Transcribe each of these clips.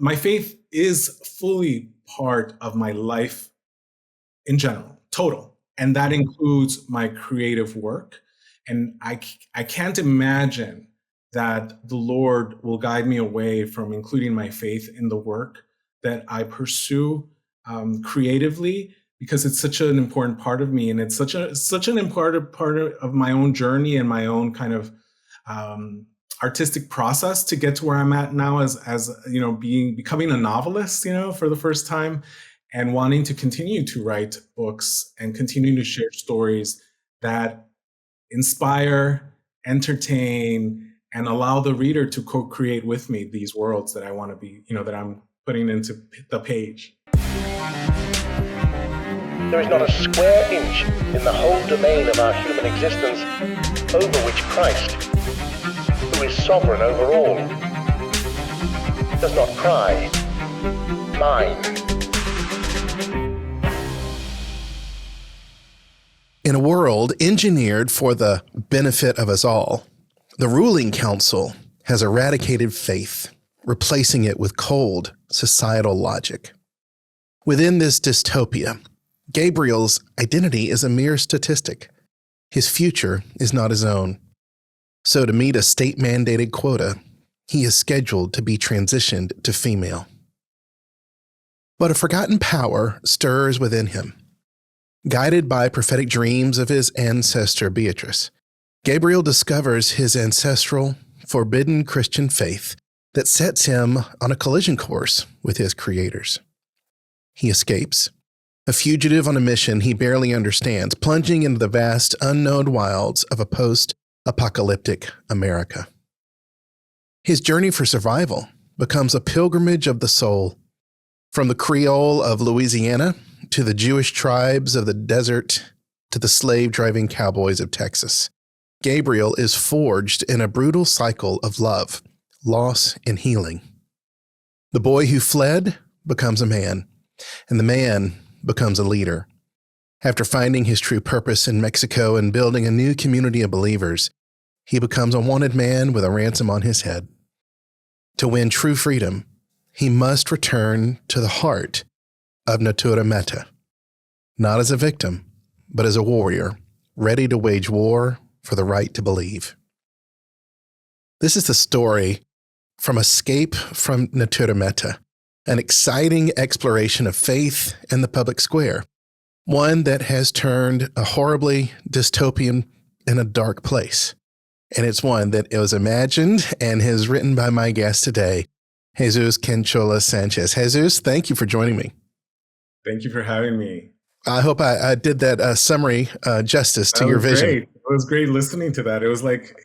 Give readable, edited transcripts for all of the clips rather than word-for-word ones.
my faith is fully part of my life in general, total. And that includes my creative work. And I can't imagine that the Lord will guide me away from including my faith in the work that I pursue creatively, because it's such an important part of me, and it's such an important part of my own journey and my own kind of artistic process to get to where I'm at now, as you know, becoming a novelist, you know, for the first time, and wanting to continue to write books and continue to share stories that inspire, entertain, and allow the reader to co-create with me these worlds that I want to be, you know, that I'm putting into the page. There is not a square inch in the whole domain of our human existence over which Christ, who is sovereign over all, does not cry, mine. In a world engineered for the benefit of us all, the ruling council has eradicated faith, replacing it with cold societal logic. Within this dystopia, Gabriel's identity is a mere statistic. His future is not his own. So to meet a state-mandated quota, he is scheduled to be transitioned to female. But a forgotten power stirs within him. Guided by prophetic dreams of his ancestor Beatrice, Gabriel discovers his ancestral, forbidden Christian faith that sets him on a collision course with his creators. He escapes, a fugitive on a mission he barely understands, plunging into the vast, unknown wilds of a post-apocalyptic America. His journey for survival becomes a pilgrimage of the soul, from the Creole of Louisiana to the Jewish tribes of the desert to the slave-driving cowboys of Texas. Gabriel is forged in a brutal cycle of love, loss, and healing. The boy who fled becomes a man, and the man becomes a leader. After finding his true purpose in Mexico and building a new community of believers, he becomes a wanted man with a ransom on his head. To win true freedom, he must return to the heart of Natura Meta, not as a victim, but as a warrior, ready to wage war for the right to believe. This is the story from Escape from Natura Meta, an exciting exploration of faith in the public square, one that has turned a horribly dystopian and a dark place. And it's one that was imagined and is written by my guest today, Jesús Canchola Sánchez. Jesús, thank you for joining me. Thank you for having me. I hope I did that summary justice to your vision. Great. It was great listening to that. It was like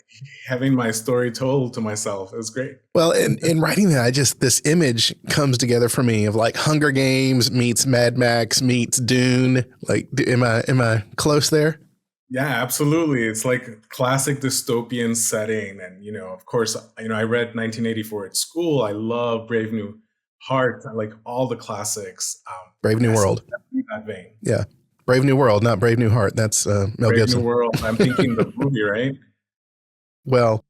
having my story told to myself. It was great. Well, in writing that, this image comes together for me of like Hunger Games meets Mad Max meets Dune. Like, am I close there? Yeah, absolutely. It's like classic dystopian setting. And, you know, of course, you know, I read 1984 at school. I love Brave New Heart. I like all the classics. Brave New World. That vein. Yeah. Brave New World, not Brave New Heart. That's Mel Brave Gibson. New World. I'm thinking the movie, right? Well,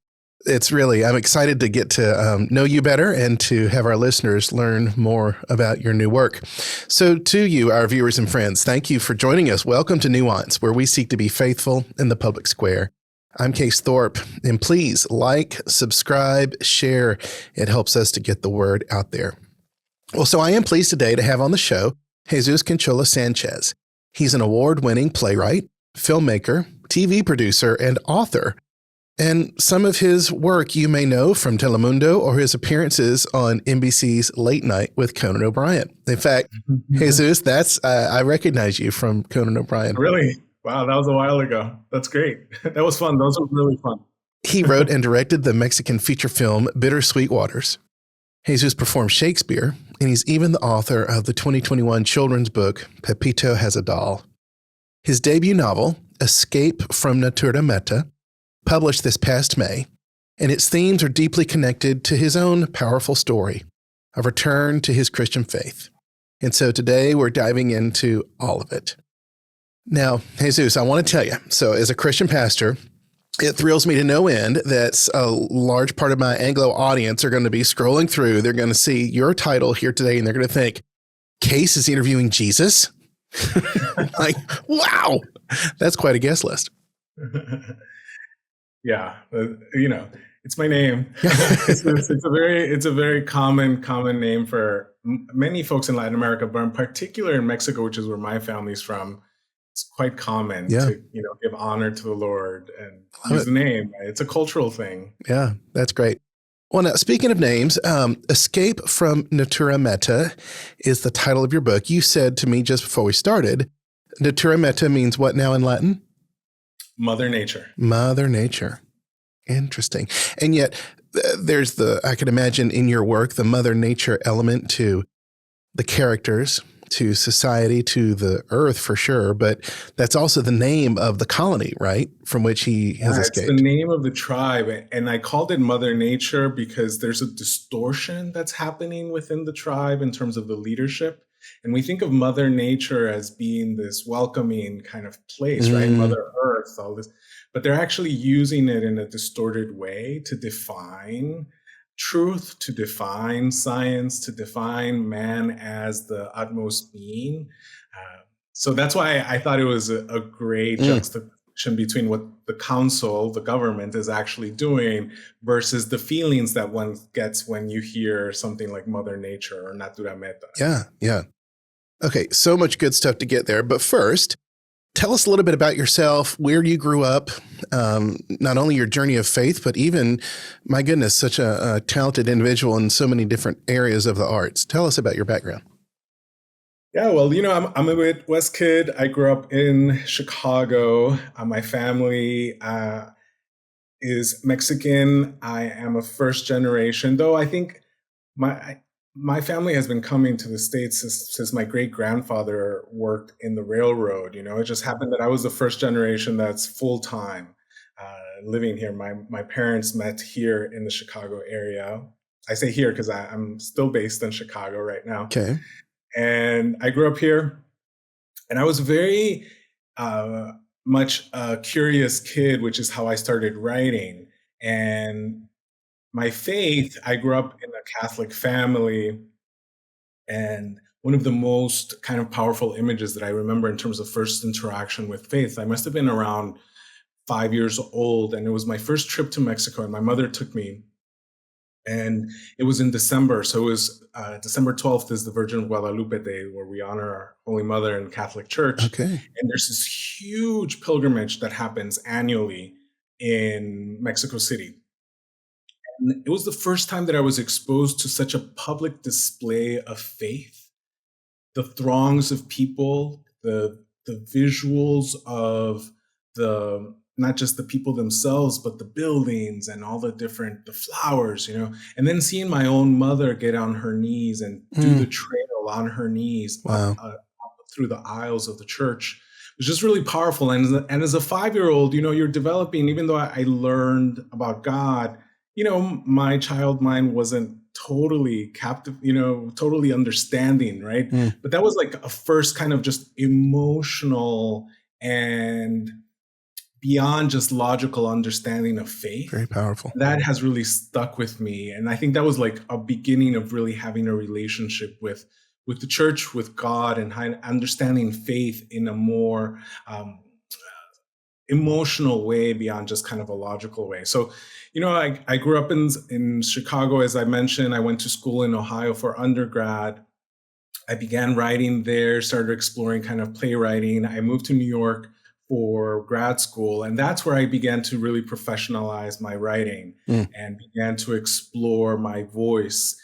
I'm excited to get to know you better and to have our listeners learn more about your new work. So to you, our viewers and friends, thank you for joining us. Welcome to Nuance, where we seek to be faithful in the public square. I'm Case Thorpe, and please like, subscribe, share. It helps us to get the word out there. Well, so I am pleased today to have on the show Jesús Canchola Sánchez. He's an award-winning playwright, filmmaker, TV producer, and author. And some of his work you may know from Telemundo or his appearances on NBC's Late Night with Conan O'Brien. In fact, Jesús, I recognize you from Conan O'Brien. Really? Wow, that was a while ago. That's great. That was fun. Those were really fun. He wrote and directed the Mexican feature film Bittersweet Waters. Jesús performed Shakespeare, and he's even the author of the 2021 children's book, Pepito Has a Doll. His debut novel, Escape from Natura Meta, published this past May, and its themes are deeply connected to his own powerful story of return to his Christian faith. And so today we're diving into all of it. Now, Jesús, I want to tell you, so as a Christian pastor, It thrills me to no end that a large part of my Anglo audience are going to be scrolling through. They're going to see your title here today, and they're going to think, Case is interviewing Jesus? Like, wow, that's quite a guest list. Yeah, it's my name. It's a very common name for many folks in Latin America, but in particular in Mexico, which is where my family's from. It's quite common to give honor to the Lord and use the name. It's a cultural thing. Yeah, that's great. Well, now, speaking of names, Escape from Natura Meta is the title of your book. You said to me just before we started, Natura Meta means what now in Latin? Mother Nature. Mother Nature. Interesting. And yet there's I can imagine in your work, the Mother Nature element to the characters, to society, to the earth for sure. But that's also the name of the colony, right? From which he has escaped. It's the name of the tribe. And I called it Mother Nature because there's a distortion that's happening within the tribe in terms of the leadership. And we think of Mother Nature as being this welcoming kind of place, right? Mother Earth, all this. But they're actually using it in a distorted way to define truth, to define science, to define man as the utmost being. So that's why I thought it was a great juxtaposition between what the council, the government, is actually doing versus the feelings that one gets when you hear something like Mother Nature or Natura Meta. Yeah. Okay, so much good stuff to get there. But first, tell us a little bit about yourself, where you grew up, not only your journey of faith, but even, my goodness, such a talented individual in so many different areas of the arts. Tell us about your background. Yeah, well, I'm a Midwest kid. I grew up in Chicago. My family is Mexican. I am a first generation, though I think my family has been coming to the States since my great grandfather worked in the railroad. It just happened that I was the first generation that's full time living here. My parents met here in the Chicago area. I say here because I'm still based in Chicago right now. Okay. And I grew up here, and I was very much a curious kid, which is how I started writing. And my faith, I grew up in a Catholic family, and one of the most kind of powerful images that I remember in terms of first interaction with faith, I must have been around 5 years old, and it was my first trip to Mexico, and my mother took me, and it was in December. So it was December 12th is the Virgin of Guadalupe Day, where we honor our Holy Mother in Catholic Church. Okay. And there's this huge pilgrimage that happens annually in Mexico City. It was the first time that I was exposed to such a public display of faith. The throngs of people, the visuals of not just the people themselves, but the buildings and all the flowers, and then seeing my own mother get on her knees and do the trail on her knees up through the aisles of the church. It was just really powerful. And as a 5-year-old, you're developing, even though I learned about God, my child mind wasn't totally captive, totally understanding, right? But that was like a first kind of just emotional and beyond just logical understanding of faith. Very powerful. That has really stuck with me. And I think that was like a beginning of really having a relationship with the church, with God, and understanding faith in a more emotional way beyond just kind of a logical way. So, I grew up in Chicago, as I mentioned. I went to school in Ohio for undergrad. I began writing there, started exploring kind of playwriting. I moved to New York for grad school, and that's where I began to really professionalize my writing and began to explore my voice.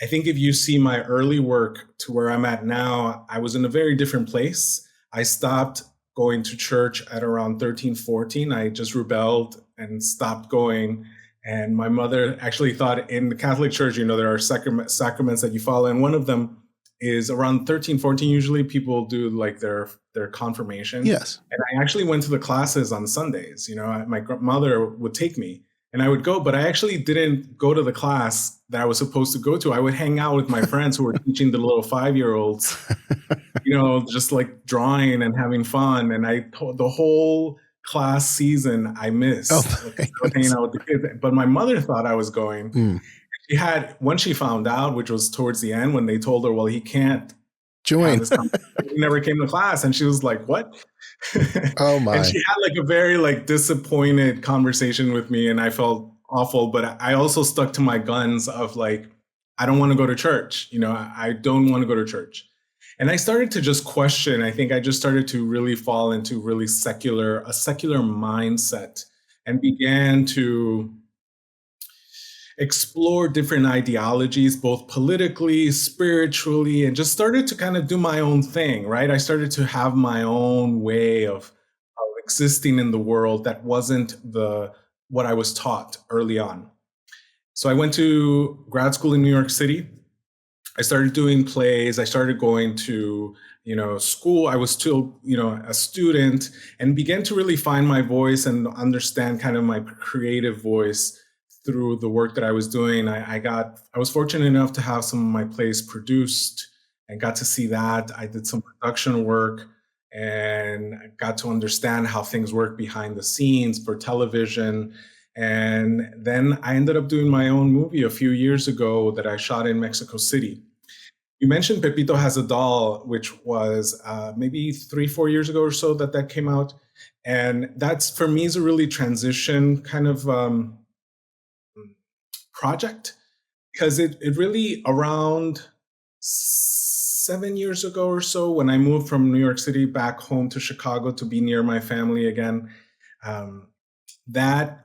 I think if you see my early work to where I'm at now, I was in a very different place. I stopped going to church at around 13, 14. I just rebelled and stopped going. And my mother actually thought in the Catholic Church, there are sacraments that you follow. And one of them is around 13, 14. Usually people do like their confirmation. Yes. And I actually went to the classes on Sundays. My mother would take me and I would go, but I actually didn't go to the class that I was supposed to go to. I would hang out with my friends who were teaching the little 5-year-olds, just like drawing and having fun. And the whole class season I Oh, missed because my I was hanging goodness. out with the kids. But my mother thought I was going. Mm. She had, once she found out, which was towards the end, when they told her, well, he can't have Join. his conversation, he never came to class. And she was like, what? Oh, And my. she had like a very like disappointed conversation with me, and I felt awful. But I also stuck to my guns of like, I don't want to go to church. I don't want to go to church. And I started to just question. I think I just started to really fall into really a secular mindset, and began to explore different ideologies, both politically, spiritually, and just started to kind of do my own thing, right? I started to have my own way of existing in the world that wasn't what I was taught early on. So I went to grad school in New York City. I started doing plays. I started going to, school. I was still, a student, and began to really find my voice and understand kind of my creative voice through the work that I was doing. I was fortunate enough to have some of my plays produced and got to see that. I did some production work and got to understand how things work behind the scenes for television. And then I ended up doing my own movie a few years ago that I shot in Mexico City. You mentioned Pepito Has a Doll, which was maybe 3-4 years ago or so that came out. And that's, for me, is a really transition kind of project, because it really, around 7 years ago or so, when I moved from New York City back home to Chicago to be near my family again, that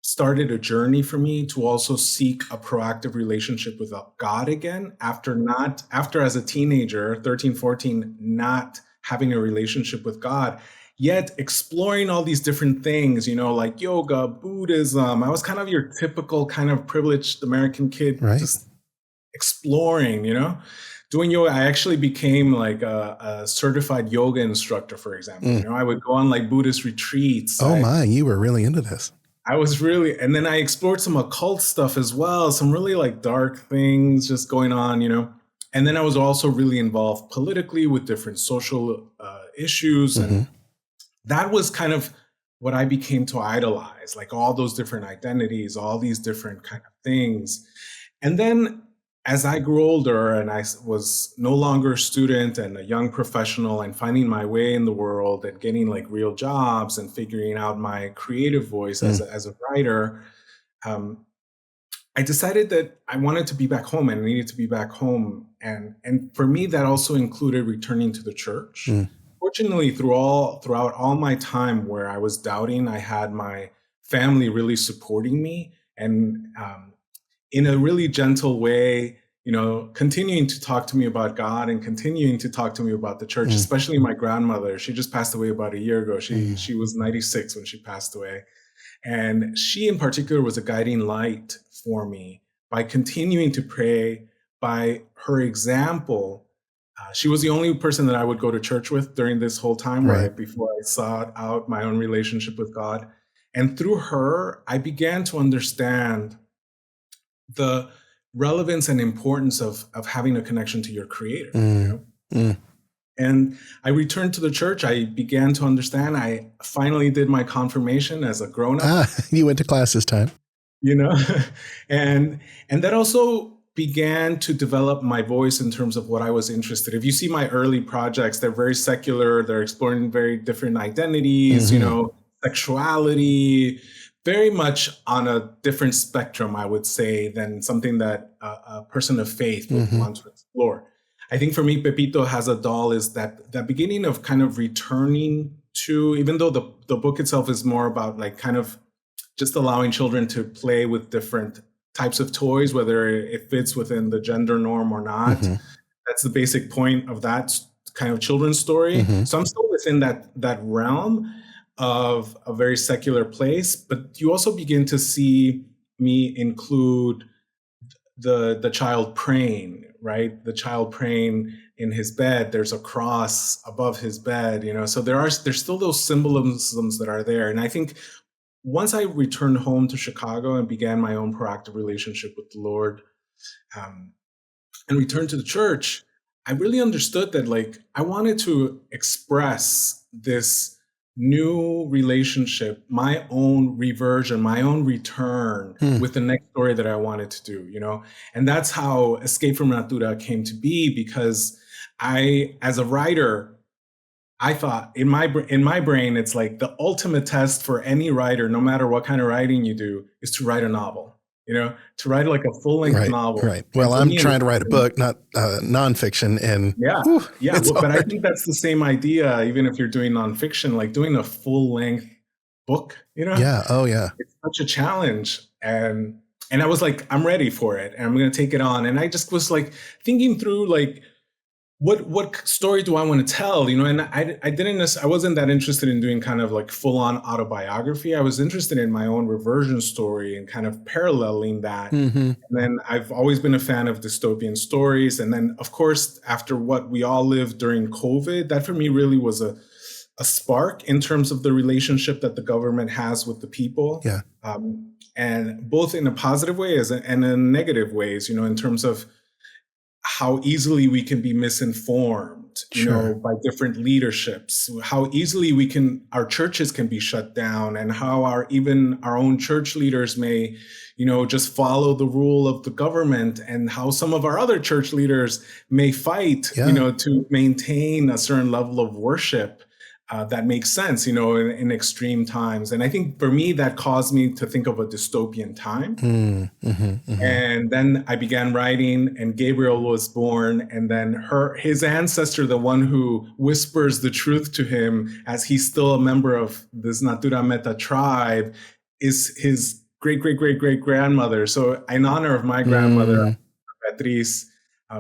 started a journey for me to also seek a proactive relationship with God again, after as a teenager, 13, 14, not having a relationship with God, yet exploring all these different things, like yoga, Buddhism. I was kind of your typical kind of privileged American kid, Right. just exploring, doing yoga. I actually became like a certified yoga instructor, for example. I would go on like Buddhist retreats. Oh, my. You were really into this. I was really, and then I explored some occult stuff as well, some really like dark things just going on, And then I was also really involved politically with different social issues. And that was kind of what I became to idolize, like all those different identities, all these different kind of things. And then as I grew older and I was no longer a student and a young professional and finding my way in the world and getting like real jobs and figuring out my creative voice as a writer, I decided that I wanted to be back home and I needed to be back home. And for me, that also included returning to the church. Fortunately, throughout all my time where I was doubting, I had my family really supporting me, and in a really gentle way, continuing to talk to me about God and continuing to talk to me about the church, especially my grandmother. She just passed away about a year ago. She was 96 when she passed away. And she in particular was a guiding light for me by continuing to pray, by her example. She was the only person that I would go to church with during this whole time, right before I sought out my own relationship with God. And through her, I began to understand the relevance and importance of having a connection to your creator. And I returned to the church. I began to understand. I finally did my confirmation as a grown-up. You went to class this time. And that also began to develop my voice in terms of what I was interested in. If you see my early projects, they're very secular. They're exploring very different identities, sexuality, very much on a different spectrum, I would say, than something that a person of faith would want to explore. I think for me, Pepito Has a Doll is that beginning of kind of returning to, even though the book itself is more about like kind of just allowing children to play with different types of toys, whether it fits within the gender norm or not. That's the basic point of that kind of children's story. So I'm still within that realm of a very secular place, but you also begin to see me include the child praying, right? The child praying in his bed. There's a cross above his bed, so there's still those symbolisms that are there. And I think once I returned home to Chicago and began my own proactive relationship with the Lord, and returned to the church, I really understood that like I wanted to express this new relationship, my own reversion, my own return with the next story that I wanted to do, And that's how Escape from Natura came to be, because as a writer, I thought in my brain, it's like the ultimate test for any writer, no matter what kind of writing you do, is to write a novel. To write like a full-length novel. Right. Well, I'm trying to write a book, not nonfiction, and but I think that's the same idea. Even if you're doing nonfiction, like doing a full-length book, Yeah. Oh, yeah. It's such a challenge, and I was like, I'm ready for it, and I'm going to take it on. And I just was like thinking through like, what story do I want to tell? And I wasn't that interested in doing kind of like full on autobiography. I was interested in my own reversion story and kind of paralleling that. And then I've always been a fan of dystopian stories. And then of course, after what we all lived during COVID, that for me really was a spark in terms of the relationship that the government has with the people. Yeah. And both in a positive way and in negative ways, in terms of how easily we can be misinformed, by different leaderships, how easily our churches can be shut down, and how even our own church leaders may, just follow the rule of the government, and how some of our other church leaders may fight, to maintain a certain level of worship that makes sense, in extreme times. And I think for me, that caused me to think of a dystopian time. And then I began writing, and Gabriel was born. And then his ancestor, the one who whispers the truth to him as he's still a member of this Natura Meta tribe, is his great-great-great-great-grandmother. So in honor of my grandmother, Beatriz,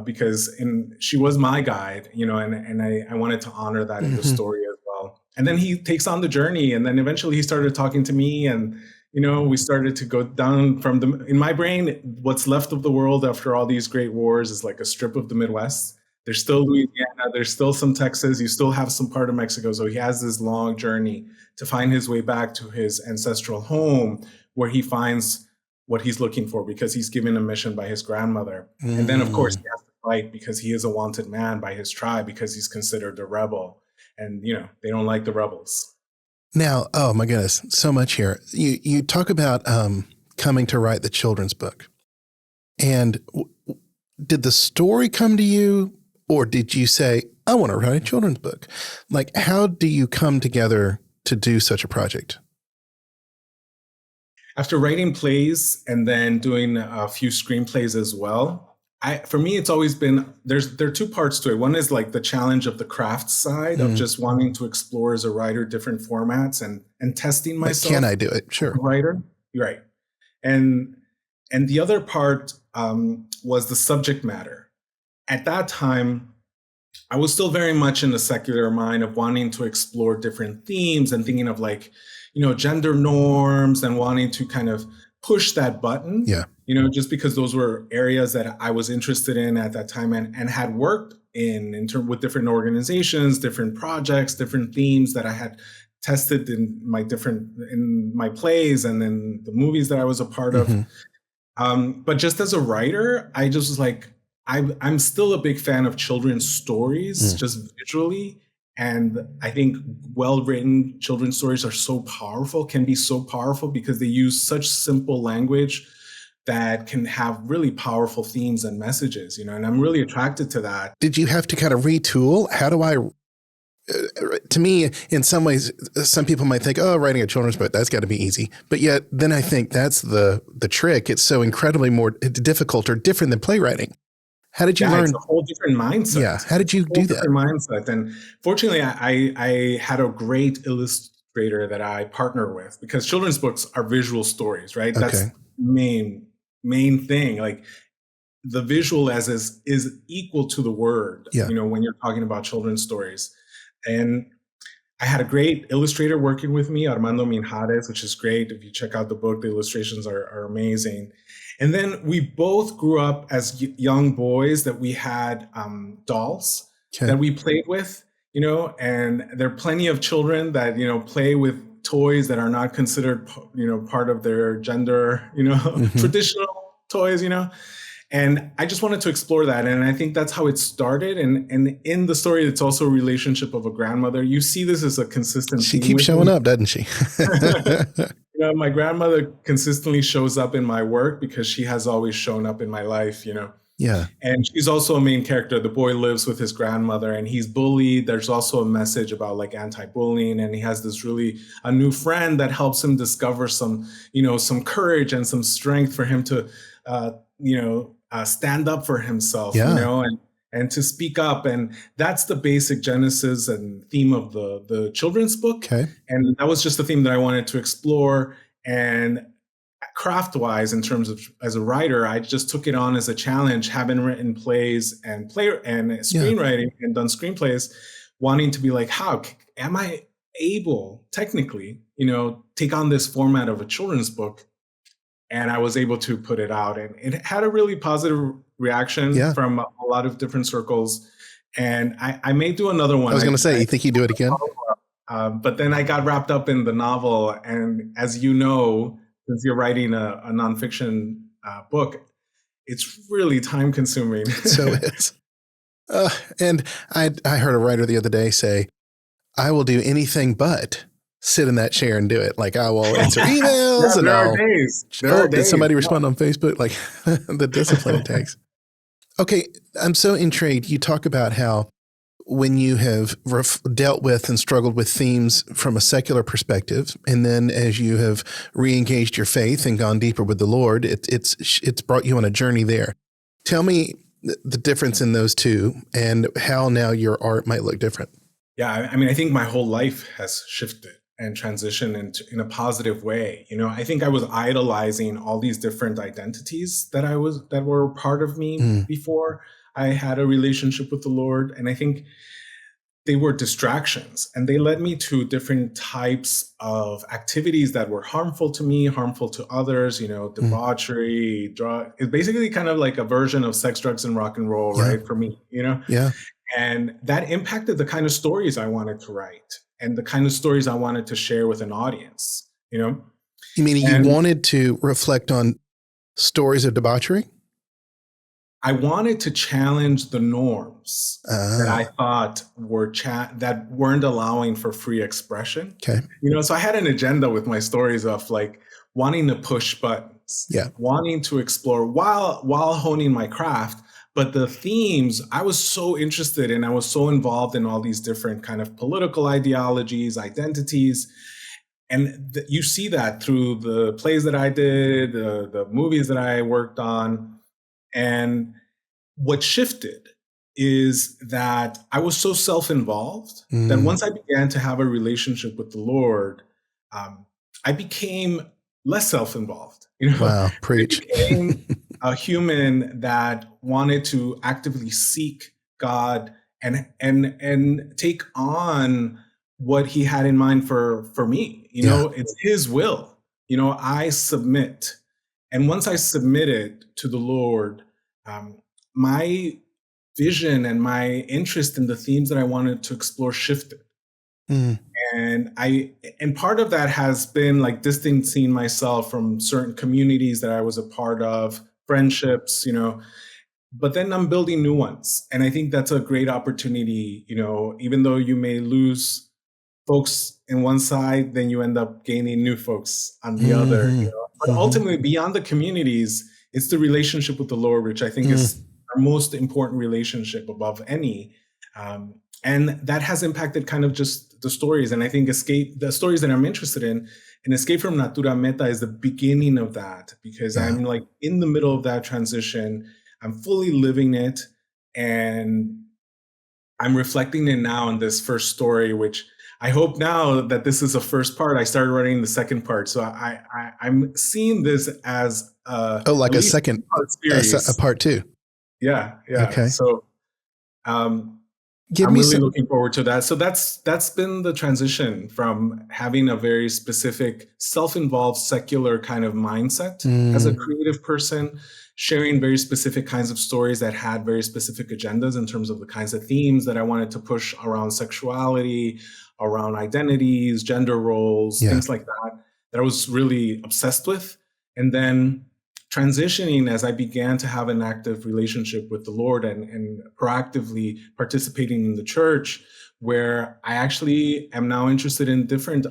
because she was my guide, and I wanted to honor that in the story as well. And then he takes on the journey, and then eventually he started talking to me, and we started to go down in my brain, what's left of the world after all these great wars is like a strip of the Midwest. There's still Louisiana, there's still some Texas, you still have some part of Mexico. So he has this long journey to find his way back to his ancestral home, where he finds what he's looking for, because he's given a mission by his grandmother. And then of course he has to fight, because he is a wanted man by his tribe, because he's considered a rebel, and they don't like the rebels. Now, oh my goodness, so much here. You talk about coming to write the children's book, and did the story come to you, or did you say, I want to write a children's book? Like, how do you come together to do such a project? After writing plays and then doing a few screenplays as well, for me, it's always been, there are two parts to it. One is like the challenge of the craft side of just wanting to explore as a writer different formats and testing myself. Can I do it? Sure. As a writer, right? And the other part was the subject matter. At that time, I was still very much in the secular mind of wanting to explore different themes and thinking of like, gender norms, and wanting to kind of push that button. Yeah. Just because those were areas that I was interested in at that time and had worked in terms with different organizations, different projects, different themes that I had tested in my plays and in the movies that I was a part of. But just as a writer, I just was like, I'm still a big fan of children's stories, just visually. And I think well-written children's stories can be so powerful because they use such simple language that can have really powerful themes and messages, and I'm really attracted to that. Did you have to kind of retool? How do I, to me, in some ways, some people might think, oh, writing a children's book, that's got to be easy. But yet then I think that's the trick. It's so incredibly more difficult or different than playwriting. How did you learn? It's a whole different mindset. Yeah. How did you do that? Different mindset. And fortunately, I had a great illustrator that I partner with, because children's books are visual stories, right? That's main thing. Like the visual is equal to the word, when you're talking about children's stories. And I had a great illustrator working with me, Armando Minjares, which is great. If you check out the book, the illustrations are amazing. And then we both grew up as young boys that we had dolls that we played with, and there are plenty of children that, play with toys that are not considered, part of their gender, traditional toys, And I just wanted to explore that. And I think that's how it started. And in the story, it's also a relationship of a grandmother. You see this as a consistent She theme keeps with showing me. up, doesn't she? My grandmother consistently shows up in my work because she has always shown up in my life, Yeah. And she's also a main character. The boy lives with his grandmother and he's bullied. There's also a message about like anti-bullying, and he has a new friend that helps him discover some courage and some strength for him to, stand up for himself, Yeah. and to speak up. And that's the basic genesis and theme of the children's book. Okay. And that was just the theme that I wanted to explore. And craft-wise, in terms of as a writer, I just took it on as a challenge, having written plays and screenwriting and done screenplays, wanting to be like, how am I able technically, take on this format of a children's book? And I was able to put it out, and it had a really positive reaction from a lot of different circles. And I may do another one. I was going to say, you think you'd do it again? But then I got wrapped up in the novel. And as you know, since you're writing a nonfiction book, it's really time consuming. So it's. And I heard a writer the other day say, I will do anything but sit in that chair and do it. Like, I will answer emails and did somebody respond on Facebook? Like the discipline it takes. Okay. I'm so intrigued. You talk about how when you have dealt with and struggled with themes from a secular perspective, and then as you have re-engaged your faith and gone deeper with the Lord, it's brought you on a journey there. Tell me the difference in those two and how now your art might look different. Yeah. I mean, I think my whole life has shifted and transitioned in a positive way. I think I was idolizing all these different identities that were part of me before I had a relationship with the Lord. And I think they were distractions, and they led me to different types of activities that were harmful to me, harmful to others, debauchery, drug. It's basically kind of like a version of sex, drugs, and rock and roll, right? For me, Yeah. And that impacted the kind of stories I wanted to write and the kind of stories I wanted to share with an audience, You mean you wanted to reflect on stories of debauchery? I wanted to challenge the norms that I thought that weren't allowing for free expression. Okay. So I had an agenda with my stories of like wanting to push buttons, wanting to explore while honing my craft. But the themes, I was so interested in, I was so involved in all these different kind of political ideologies, identities. And you see that through the plays that I did, the movies that I worked on. And what shifted is that I was so self-involved that once I began to have a relationship with the Lord, I became less self-involved. Wow, preach. I became a human that wanted to actively seek God and take on what He had in mind for me. It's His will. I submit. And once I submitted to the Lord, my vision and my interest in the themes that I wanted to explore shifted. And part of that has been like distancing myself from certain communities that I was a part of, friendships, but then I'm building new ones. And I think that's a great opportunity, even though you may lose folks in one side, then you end up gaining new folks on the other. But ultimately, beyond the communities, it's the relationship with the Lord, which I think is our most important relationship above any. And that has impacted kind of just the stories. And I think the stories that I'm interested in, and Escape from Natura Meta is the beginning of that, because I'm like in the middle of that transition. I'm fully living it, and I'm reflecting it now in this first story, which I hope now that this is a first part, I started writing the second part. So I'm seeing this as a second part series. A part two. Yeah. Okay. So I'm really looking forward to that. So that's been the transition from having a very specific self-involved secular kind of mindset as a creative person, sharing very specific kinds of stories that had very specific agendas in terms of the kinds of themes that I wanted to push around sexuality, around identities, gender roles, things like that I was really obsessed with. And then transitioning as I began to have an active relationship with the Lord and proactively participating in the church, where I actually am now interested in different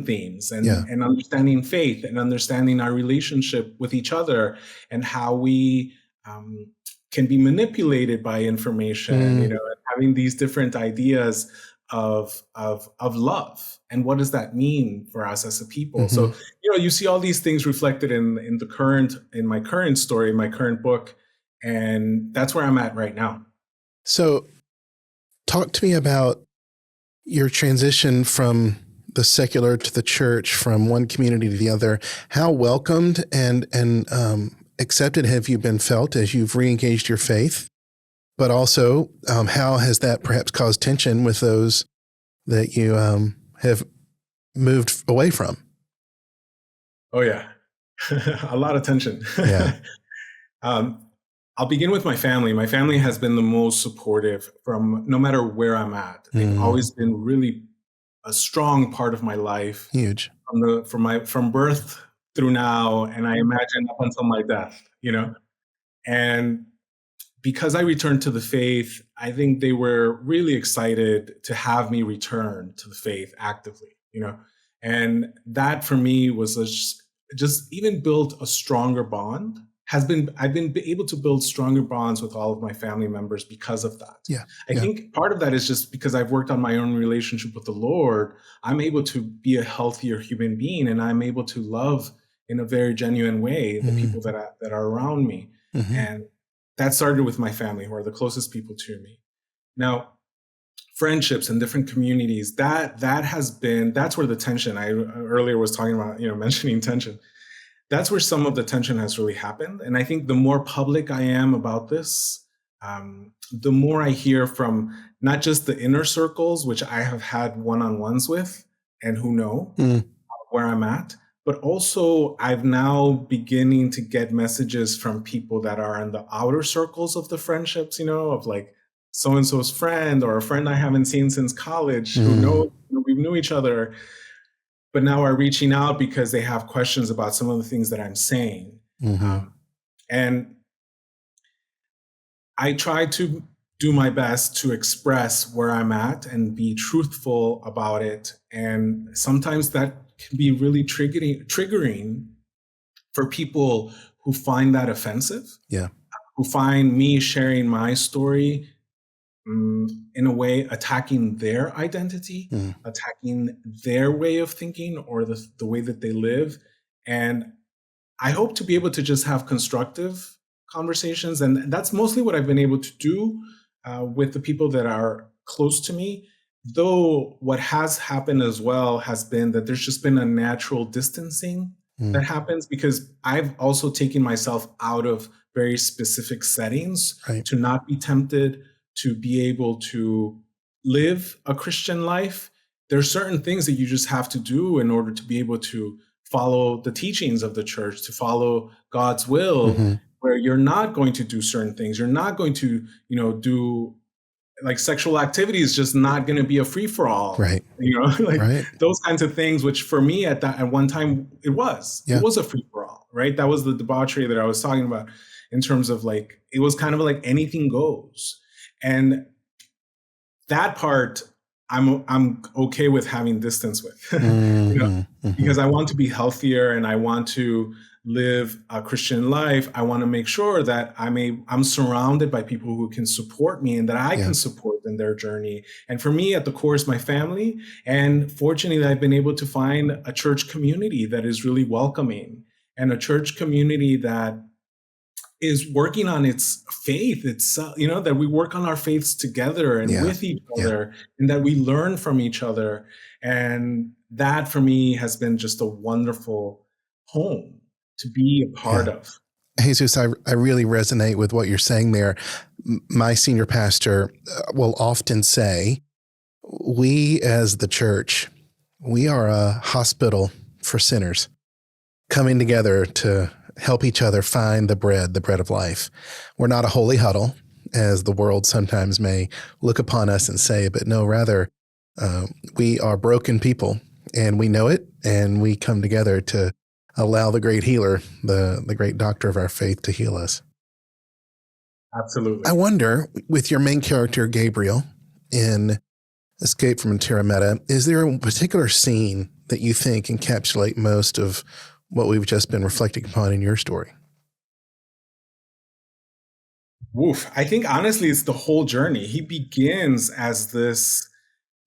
themes and understanding faith and understanding our relationship with each other and how we can be manipulated by information, and having these different ideas of love and what does that mean for us as a people. So you see all these things reflected in my current story, my current book, and that's where I'm at right now. So talk to me about your transition from the secular to the church, from one community to the other. How welcomed and accepted have you been felt as you've reengaged your faith? But also, how has that perhaps caused tension with those that you have moved away from? Oh, yeah. A lot of tension. Yeah. I'll begin with my family. My family has been the most supportive from no matter where I'm at. They've always been really a strong part of my life. Huge. From birth through now, and I imagine up until my death, And because I returned to the faith, I think they were really excited to have me return to the faith actively, And that for me was just even built a stronger bond. I've been able to build stronger bonds with all of my family members because of that. I think part of that is just because I've worked on my own relationship with the Lord. I'm able to be a healthier human being, and I'm able to love in a very genuine way the people that are around me. And that started with my family, who are the closest people to me. Now, friendships in different communities, that's where the tension, I earlier was talking about, mentioning tension. That's where some of the tension has really happened. And I think the more public I am about this, the more I hear from not just the inner circles, which I have had one-on-ones with and who know where I'm at, but also I've now beginning to get messages from people that are in the outer circles of the friendships, of like so-and-so's friend or a friend I haven't seen since college who we knew each other, but now are reaching out because they have questions about some of the things that I'm saying. And I try to do my best to express where I'm at and be truthful about it. And sometimes that can be really triggering for people who find that offensive, who find me sharing my story in a way attacking their identity, attacking their way of thinking or the way that they live. And I hope to be able to just have constructive conversations. And that's mostly what I've been able to do with the people that are close to me. Though what has happened as well has been that there's just been a natural distancing that happens because I've also taken myself out of very specific settings to not be tempted to be able to live a Christian life. There's certain things that you just have to do in order to be able to follow the teachings of the church, to follow God's will, where you're not going to do certain things. You're not going to, do like sexual activity is just not going to be a free for all, those kinds of things, which for me at one time it was a free for all, right? That was the debauchery that I was talking about in terms of like, it was kind of like anything goes. And that part I'm okay with having distance with, because I want to be healthier and I want to live a Christian life. I want to make sure that I'm surrounded by people who can support me and that I can support in their journey. And for me, at the core is my family. And fortunately, I've been able to find a church community that is really welcoming and a church community that is working on its faith. It's, that we work on our faiths together and with each other and that we learn from each other. And that for me has been just a wonderful home to be a part of. Jesus, I really resonate with what you're saying there. My senior pastor will often say, we as the church, we are a hospital for sinners coming together to help each other find the bread of life. We're not a holy huddle, as the world sometimes may look upon us and say, but no, rather, we are broken people and we know it, and we come together to allow the great healer, the great doctor of our faith, to heal us. Absolutely. I wonder, with your main character, Gabriel, in Escape from Natura Meta, is there a particular scene that you think encapsulate most of what we've just been reflecting upon in your story? Woof. I think honestly, it's the whole journey. He begins as this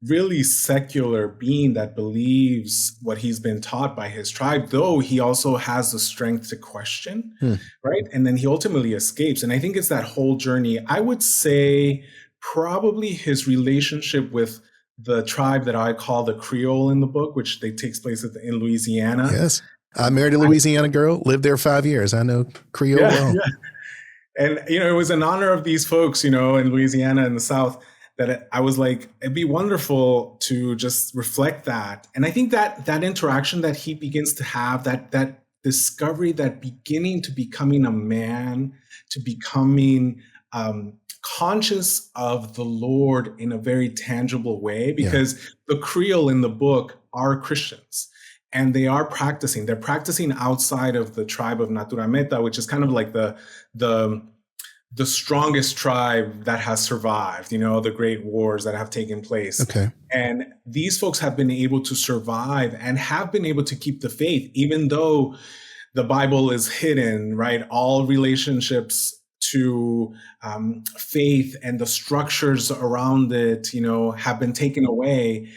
really secular being that believes what he's been taught by his tribe, though he also has the strength to question, right? And then he ultimately escapes. And I think it's that whole journey. I would say probably his relationship with the tribe that I call the Creole in the book, which takes place in Louisiana. Yes. I married a Louisiana girl, lived there 5 years. I know Creole well. Yeah. And, it was in honor of these folks, in Louisiana in the South, that I was like, it'd be wonderful to just reflect that. And I think that interaction that he begins to have, that discovery, that beginning to becoming a man, to becoming conscious of the Lord in a very tangible way, because the Creole in the book are Christians. And they're practicing outside of the tribe of Natura Meta, which is kind of like the strongest tribe that has survived, the great wars that have taken place. Okay. And these folks have been able to survive and have been able to keep the faith, even though the Bible is hidden, right? All relationships to faith and the structures around it, have been taken away.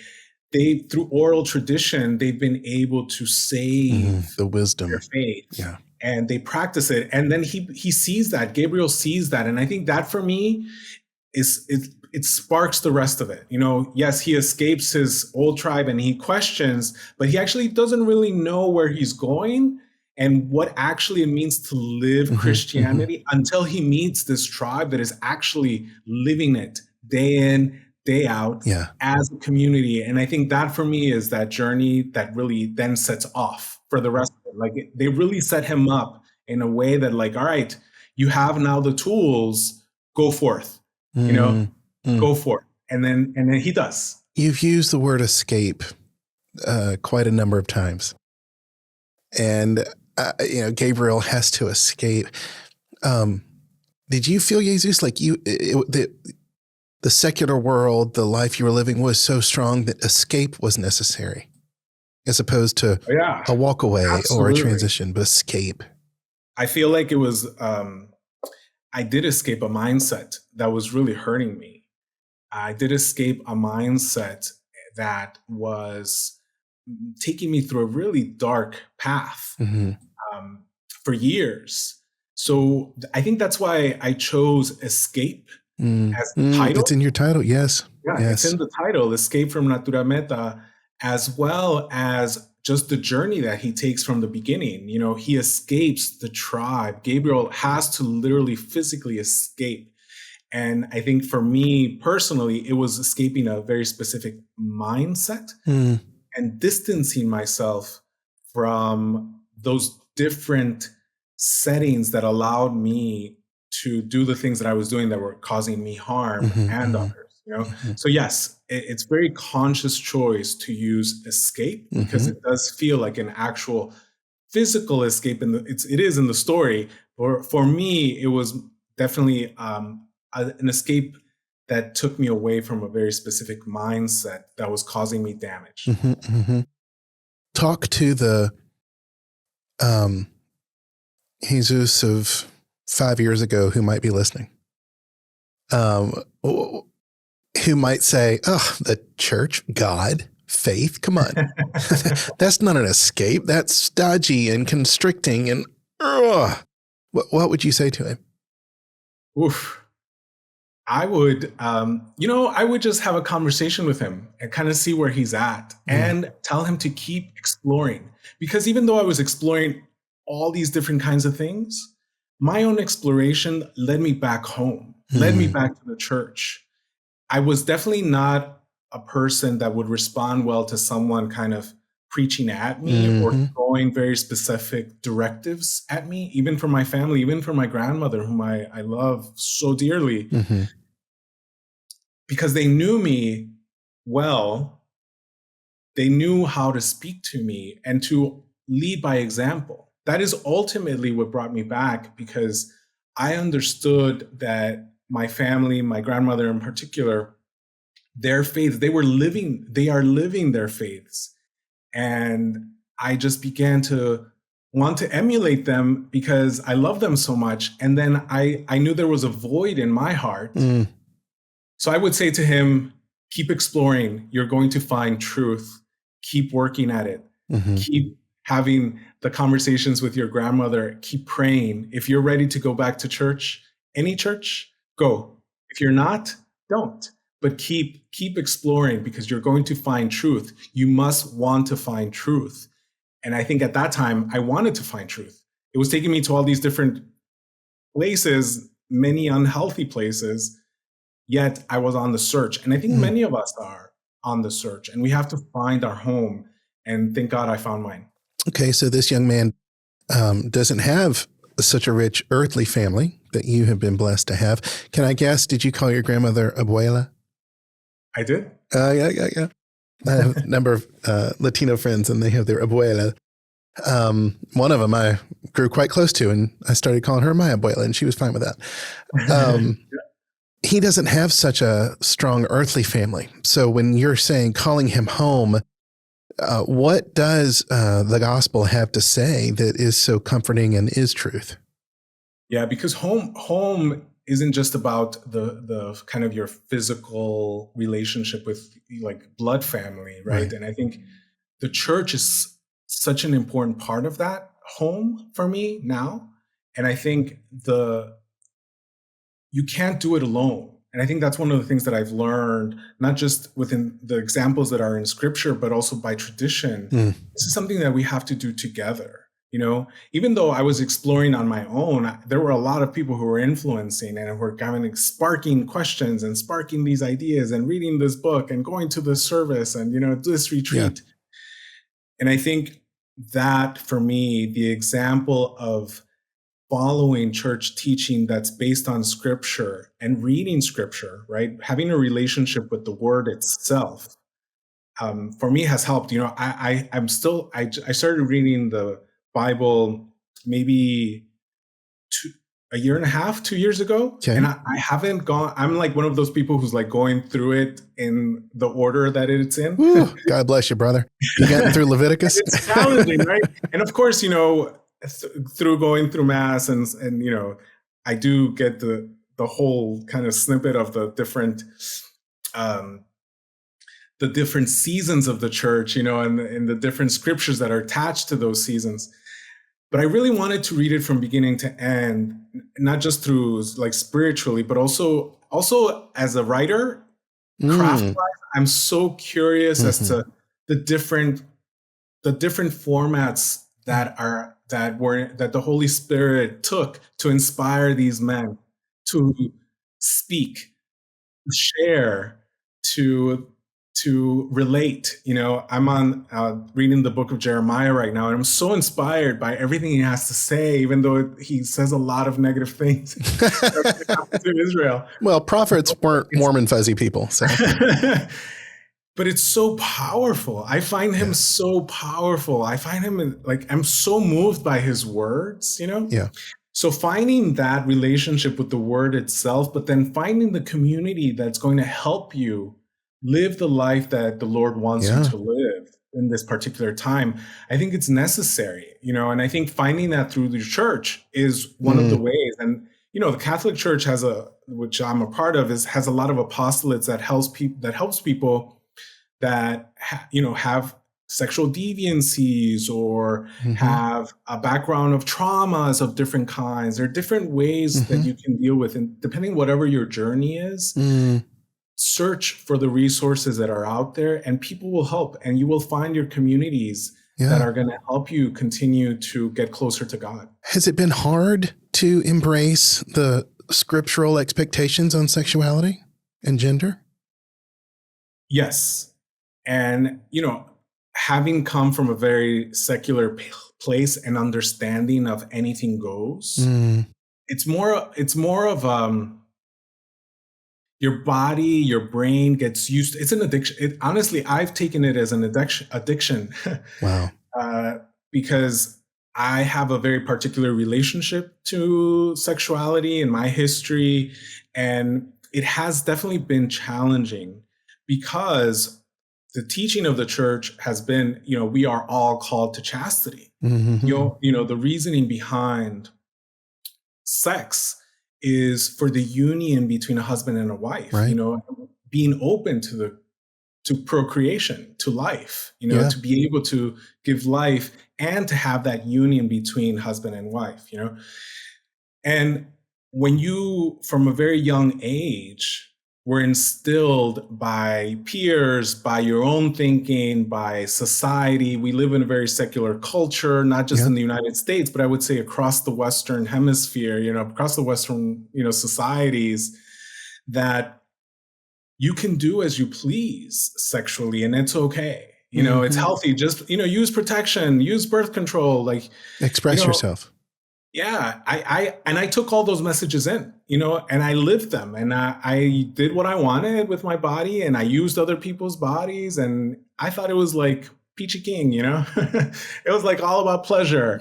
Through oral tradition, they've been able to save the wisdom, their faith. Yeah. And they practice it. And then he sees that. Gabriel sees that. And I think that for me it sparks the rest of it. Yes, he escapes his old tribe and he questions, but he actually doesn't really know where he's going and what actually it means to live Christianity until he meets this tribe that is actually living it day in, day out as a community. And I think that for me is that journey that really then sets off for the rest of it. Like they really set him up in a way that all right, you have now the tools, go forth, go forth. And then he does. You've used the word escape quite a number of times. And, Gabriel has to escape. Did you feel, Jesus, like the secular world, the life you were living was so strong that escape was necessary, as opposed to a walk away or a transition, but escape? I feel like it was, I did escape a mindset that was really hurting me. I did escape a mindset that was taking me through a really dark path for years. So I think that's why I chose escape as the title. It's in your title, yes. Yeah, yes. It's in the title, Escape from Natura Meta, as well as just the journey that he takes from the beginning. He escapes the tribe. Gabriel has to literally physically escape. And I think for me personally, it was escaping a very specific mindset and distancing myself from those different settings that allowed me to do the things that I was doing that were causing me harm and others. So yes, it's very conscious choice to use escape because it does feel like an actual physical escape. It is in the story. For me, it was definitely an escape that took me away from a very specific mindset that was causing me damage. Talk to the Jesus of 5 years ago who might be listening, who might say, oh, the church, God, faith, come on. That's not an escape. That's stodgy and constricting. And what would you say to him? Oof. I would, I would just have a conversation with him and kind of see where he's at and tell him to keep exploring. Because even though I was exploring all these different kinds of things, my own exploration led me back home, led me back to the church. I was definitely not a person that would respond well to someone kind of preaching at me or throwing very specific directives at me, even for my family, even for my grandmother, whom I love so dearly, because they knew me well. They knew how to speak to me and to lead by example. That is ultimately what brought me back, because I understood that my family, my grandmother in particular, their faith, they are living their faiths. And I just began to want to emulate them because I love them so much. And then I knew there was a void in my heart. So I would say to him, keep exploring. You're going to find truth. Keep working at it. Keep having the conversations with your grandmother. Keep praying. If you're ready to go back to church, any church, go. If you're not, don't. But keep exploring, because you're going to find truth. You must want to find truth. And I think at that time, I wanted to find truth. It was taking me to all these different places, many unhealthy places, yet I was on the search. And I think many of us are on the search, and we have to find our home. And thank God I found mine. Okay, so this young man doesn't have such a rich earthly family that you have been blessed to have. Can I guess, did you call your grandmother abuela? I did. Yeah. I have a number of Latino friends, and they have their abuela. One of them I grew quite close to, and I started calling her my abuela, and she was fine with that. He doesn't have such a strong earthly family. So when you're saying calling him home, what does the gospel have to say that is so comforting and is truth? Yeah, because home isn't just about the kind of your physical relationship with like blood family, right? And I think the church is such an important part of that home for me now. And I think you can't do it alone. And I think that's one of the things that I've learned, not just within the examples that are in scripture, but also by tradition. This is something that we have to do together. You know, even though I was exploring on my own, there were a lot of people who were influencing and were kind of sparking questions and sparking these ideas and reading this book and going to this service and, this retreat. And I think that for me, the example of following church teaching that's based on scripture and reading scripture, right? Having a relationship with the word itself, for me has helped. I started reading the Bible maybe 2 years ago. Okay. And I haven't gone, I'm like one of those people who's like going through it in the order that it's in. Ooh, God bless you, brother. You gotten through Leviticus? It's challenging, right? And of course, through going through Mass and I do get the whole kind of snippet of the different seasons of the church, and the different scriptures that are attached to those seasons. But I really wanted to read it from beginning to end, not just through like spiritually, but also as a writer, craft-wise. I'm so curious as to the different formats that the Holy Spirit took to inspire these men to speak, to share, to relate. I'm on reading the book of Jeremiah right now, and I'm so inspired by everything he has to say, even though he says a lot of negative things to Israel. Well, prophets weren't warm and fuzzy people, so. But it's so powerful. I find him so powerful. I find him I'm so moved by his words, Yeah. So finding that relationship with the word itself, but then finding the community that's going to help you live the life that the Lord wants you to live in this particular time. I think it's necessary, and I think finding that through the church is one of the ways. And, the Catholic Church which I'm a part of, has a lot of apostolates that helps people that, have sexual deviancies or have a background of traumas of different kinds. There are different ways that you can deal with, and depending whatever your journey is, search for the resources that are out there, and people will help, and you will find your communities that are going to help you continue to get closer to God. Has it been hard to embrace the scriptural expectations on sexuality and gender? Yes. And, having come from a very secular place and understanding of anything goes, it's more of your body, your brain gets used to, it's an addiction. Honestly, I've taken it as an addiction. Wow. because I have a very particular relationship to sexuality and my history. And it has definitely been challenging because the teaching of the church has been, we are all called to chastity. Mm-hmm. The reasoning behind sex is for the union between a husband and a wife, right. Being open to procreation, to life, Yeah. to be able to give life and to have that union between husband and wife, And when you, from a very young age, were instilled by peers, by your own thinking, by society, we live in a very secular culture, not just in the United States, but I would say across the Western hemisphere, across the Western, societies, that you can do as you please sexually, and it's okay. It's healthy. Just, use protection, use birth control, like express yourself. Yeah. I took all those messages in, and I lived them, and I did what I wanted with my body, and I used other people's bodies, and I thought it was like peachy keen, it was like all about pleasure,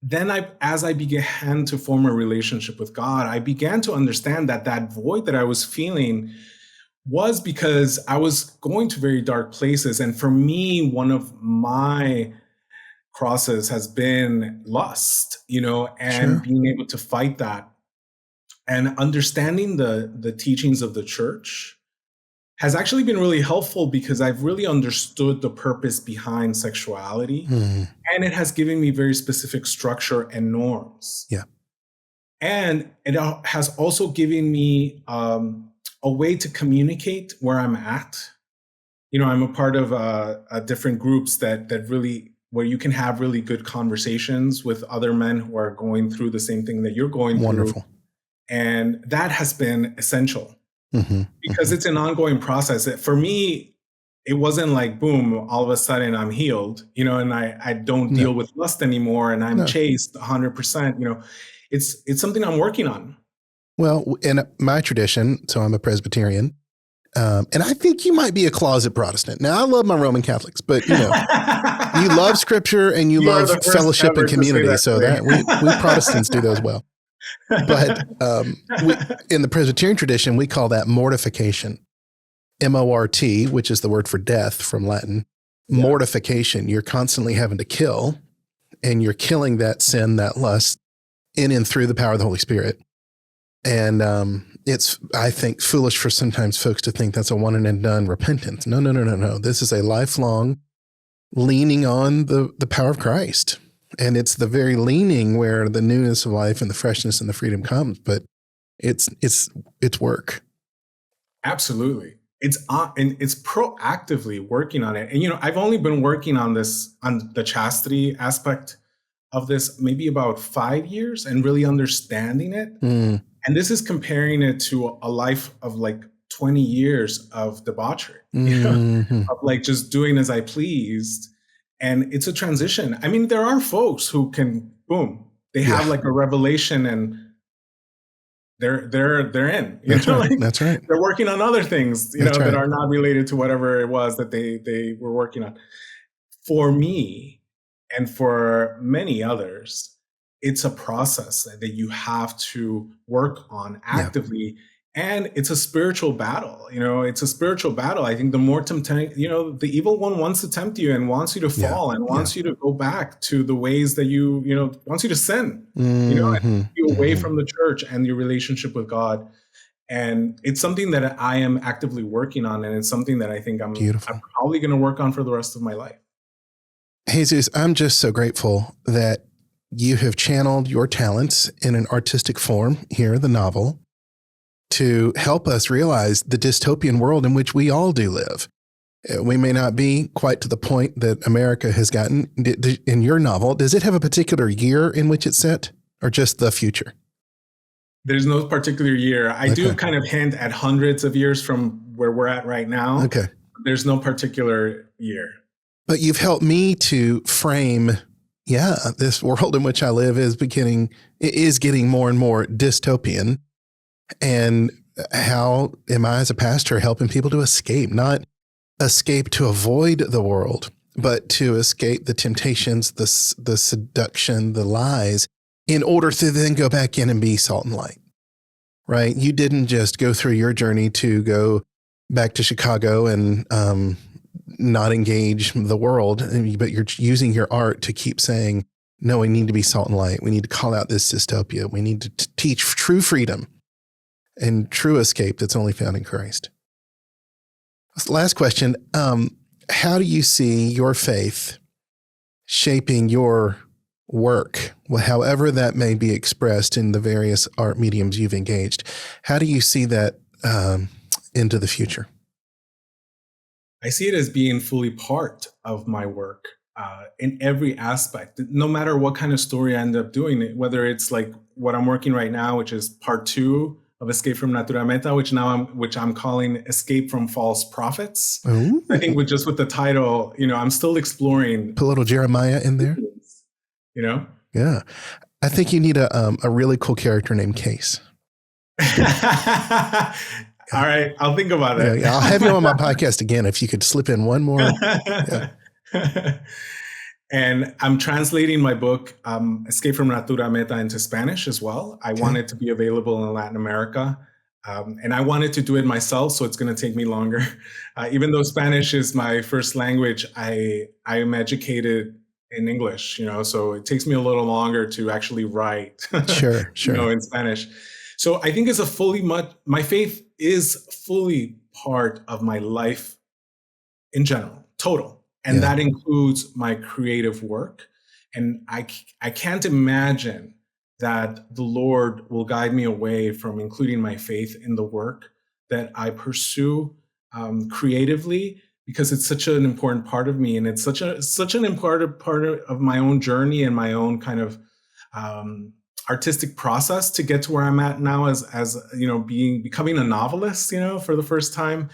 then as I began to form a relationship with God, I began to understand that void that I was feeling was because I was going to very dark places. And for me, one of my crosses has been lust, and being able to fight that and understanding the teachings of the church has actually been really helpful because I've really understood the purpose behind sexuality, and it has given me very specific structure and norms. Yeah. And it has also given me a way to communicate where I'm at. I'm a part of different groups that really, where you can have really good conversations with other men who are going through the same thing that you're going Wonderful. through. And that has been essential. Because it's an ongoing process. For me, it wasn't like, boom, all of a sudden I'm healed, and I don't deal with lust anymore, and I'm chaste 100%. It's something I'm working on. Well, in my tradition, so I'm a Presbyterian, and I think you might be a closet Protestant. Now, I love my Roman Catholics, but you love Scripture and you love fellowship and community. So that we Protestants do those well. But in the Presbyterian tradition, we call that mortification, M-O-R-T, which is the word for death from Latin. Yeah. Mortification, you're constantly having to kill, and you're killing that sin, that lust, in and through the power of the Holy Spirit. And it's, I think, foolish for sometimes folks to think that's a one and done repentance. No. This is a lifelong leaning on the power of Christ. And it's the very leaning where the newness of life and the freshness and the freedom comes, but it's work. Absolutely. It's proactively working on it. And, I've only been working on this, on the chastity aspect of this, maybe about 5 years, and really understanding it. And this is comparing it to a life of like 20 years of debauchery, of like just doing as I pleased. And it's a transition. I mean, there are folks who can, boom, they have like a revelation and they're in. That's right. That's right. They're working on other things, that are not related to whatever it was that they were working on. For me, and for many others, it's a process that you have to work on actively. And it's a spiritual battle, it's a spiritual battle. I think the more tempting, the evil one wants to tempt you and wants you to fall and wants you to go back to the ways that wants you to sin, and you away from the church and your relationship with God. And it's something that I am actively working on. And it's something that I think I'm probably going to work on for the rest of my life. Jesus, I'm just so grateful that you have channeled your talents in an artistic form here, the novel, to help us realize the dystopian world in which we all do live. We may not be quite to the point that America has gotten. In your novel, does it have a particular year in which it's set, or just the future? There's no particular year. I do kind of hint at hundreds of years from where we're at right now. Okay. There's no particular year. But you've helped me to frame, this world in which I live is getting more and more dystopian. And how am I, as a pastor, helping people to escape, not escape to avoid the world, but to escape the temptations, the seduction, the lies, in order to then go back in and be salt and light, right? You didn't just go through your journey to go back to Chicago and not engage the world, but you're using your art to keep saying, no, we need to be salt and light. We need to call out this dystopia. We need to teach true freedom and true escape that's only found in Christ. Last question. How do you see your faith shaping your work, well, however that may be expressed in the various art mediums you've engaged? How do you see that into the future? I see it as being fully part of my work in every aspect, no matter what kind of story I end up doing, whether it's like what I'm working right now, which is part 2 of Escape from Natura Meta, which I'm calling Escape from False Prophets. Ooh. I think with the title, I'm still exploring. Put a little Jeremiah in there. Yeah. I think you need a really cool character named Case. All right, I'll think about it. Yeah, I'll have you on my podcast again if you could slip in one more. Yeah. And I'm translating my book, Escape from Natura Meta, into Spanish as well. I want it to be available in Latin America. And I wanted to do it myself, so it's going to take me longer. Even though Spanish is my first language, I am educated in English, so it takes me a little longer to actually write, sure. In Spanish. So I think my faith is fully part of my life in general, total. And that includes my creative work. And I can't imagine that the Lord will guide me away from including my faith in the work that I pursue creatively, because it's such an important part of me, and it's such an important part of my own journey and my own kind of artistic process to get to where I'm at now, as becoming a novelist, for the first time,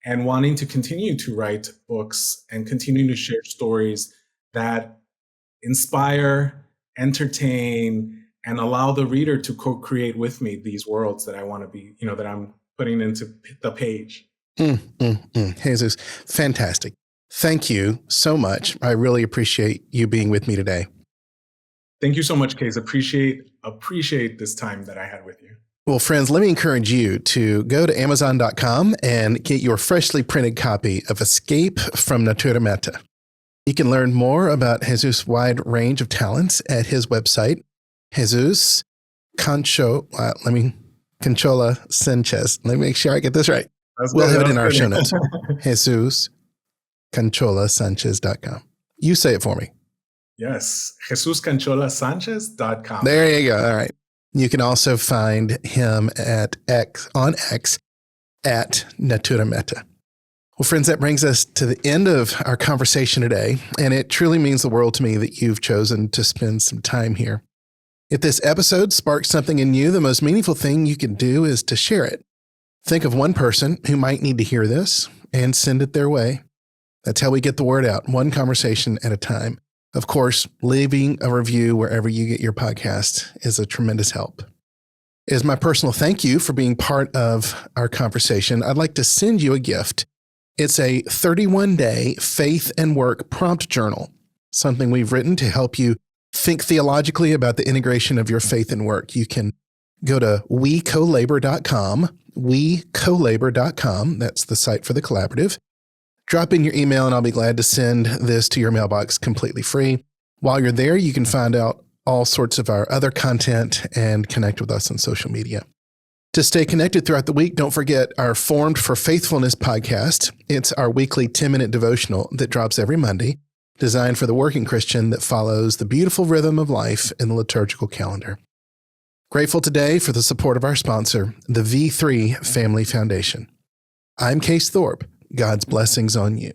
and wanting to continue to write books and continue to share stories that inspire, entertain, and allow the reader to co-create with me these worlds that I want to be, that I'm putting into the page. Jesus, fantastic. Thank you so much. I really appreciate you being with me today. Thank you so much, Case. Appreciate this time that I had with you. Well, friends, let me encourage you to go to Amazon.com and get your freshly printed copy of Escape from Natura Meta. You can learn more about Jesus' wide range of talents at his website, Jesús Canchola Sánchez. Let me make sure I get this right. We'll have it in our show notes. Jesús Canchola Sánchez.com. You say it for me. Yes, JesusCancholaSanchez.com. There you go. All right. You can also find him on X at Natura Meta. Well, friends, that brings us to the end of our conversation today, and it truly means the world to me that you've chosen to spend some time here. If this episode sparks something in you, the most meaningful thing you can do is to share it. Think of one person who might need to hear this and send it their way. That's how we get the word out, one conversation at a time. Of course, leaving a review wherever you get your podcast is a tremendous help. As my personal thank you for being part of our conversation, I'd like to send you a gift. It's a 31-day faith and work prompt journal, something we've written to help you think theologically about the integration of your faith and work. You can go to wecolabor.com, wecolabor.com. That's the site for the collaborative. Drop in your email and I'll be glad to send this to your mailbox completely free. While you're there, you can find out all sorts of our other content and connect with us on social media. To stay connected throughout the week, don't forget our Formed for Faithfulness podcast. It's our weekly 10-minute devotional that drops every Monday, designed for the working Christian that follows the beautiful rhythm of life in the liturgical calendar. Grateful today for the support of our sponsor, the V3 Family Foundation. I'm Case Thorpe. God's blessings on you.